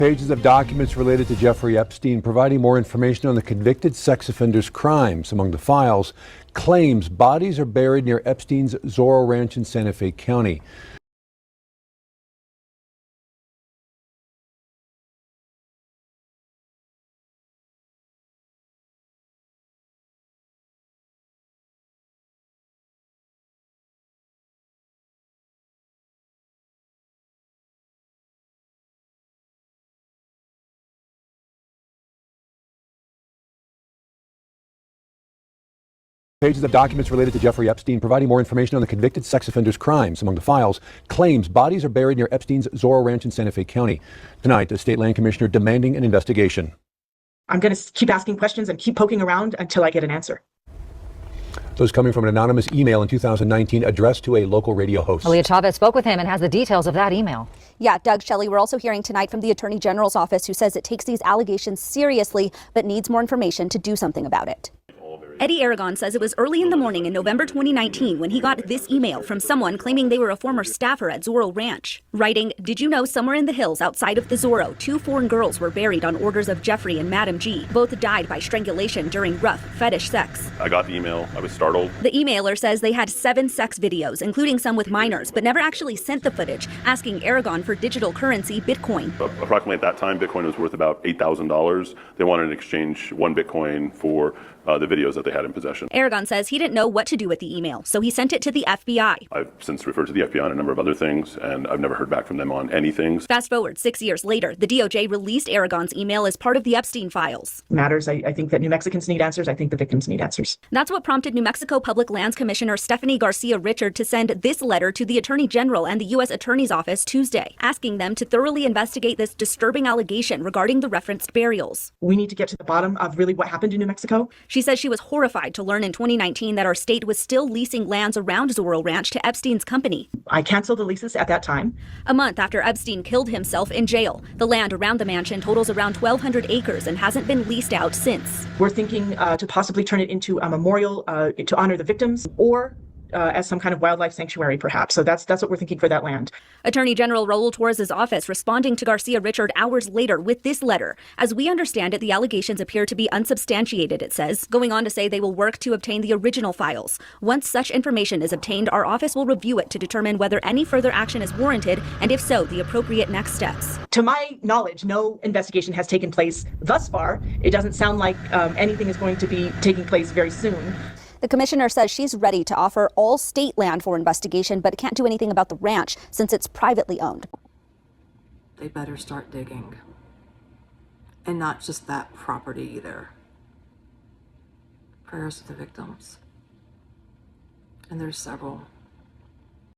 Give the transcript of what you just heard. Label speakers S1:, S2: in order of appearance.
S1: Pages of documents related to Jeffrey Epstein providing more information on the convicted sex offender's crimes. Among the files, claims bodies are buried near Epstein's Zorro Ranch in Santa Fe County. Pages of documents related to Jeffrey Epstein providing more information on the convicted sex offender's crimes. Among the files, claims bodies are buried near Epstein's Zorro Ranch in Santa Fe County. Tonight, the state land commissioner demanding an investigation.
S2: I'm going to keep asking questions and keep poking around until I get an answer.
S1: Those coming from an anonymous email in 2019 addressed to a local radio host.
S3: Aaliyah Chavez spoke with him and has the details of that email.
S4: Yeah, Doug, Shelley, we're also hearing tonight from the Attorney General's office, who says it takes these allegations seriously but needs more information to do something about it.
S5: Eddie Aragon says it was early in the morning in November 2019 when he got this email from someone claiming they were a former staffer at Zorro Ranch. Writing, "Did you know somewhere in the hills outside of the Zorro, 2 foreign girls were buried on orders of Jeffrey and Madam G. Both died by strangulation during rough fetish sex."
S6: I got the email. I was startled.
S5: The emailer says they had 7 sex videos, including some with minors, but never actually sent the footage, asking Aragon for digital currency Bitcoin.
S6: Approximately at that time, Bitcoin was worth about $8,000. They wanted to exchange 1 Bitcoin for the videos that they had in possession.
S5: Aragon says he didn't know what to do with the email, so he sent it to the FBI.
S6: I've since referred to the FBI on a number of other things, and I've never heard back from them on anything.
S5: Fast forward 6 years later, the DOJ released Aragon's email as part of the Epstein files.
S2: Matters. I think that New Mexicans need answers. I think the victims need answers.
S5: That's what prompted New Mexico Public Lands Commissioner Stephanie Garcia Richard to send this letter to the Attorney General and the U.S. Attorney's Office Tuesday, asking them to thoroughly investigate this disturbing allegation regarding the referenced burials.
S2: We need to get to the bottom of really what happened in New Mexico.
S5: She says she was horrified to learn in 2019 that our state was still leasing lands around Zorro Ranch to Epstein's company.
S2: I canceled the leases at that time.
S5: A month after Epstein killed himself in jail, the land around the mansion totals around 1,200 acres and hasn't been leased out since.
S2: We're thinking to possibly turn it into a memorial to honor the victims, or as some kind of wildlife sanctuary, perhaps. So that's what we're thinking for that land.
S5: Attorney General Raul Torres' office responding to Garcia Richard hours later with this letter. As we understand it, the allegations appear to be unsubstantiated, it says, going on to say they will work to obtain the original files. Once such information is obtained, our office will review it to determine whether any further action is warranted, and if so, the appropriate next steps.
S2: To my knowledge, no investigation has taken place thus far. It doesn't sound like anything is going to be taking place very soon.
S4: The commissioner says she's ready to offer all state land for investigation, but can't do anything about the ranch since it's privately owned.
S7: They better start digging. And not just that property either. Prayers to the victims. And there's several.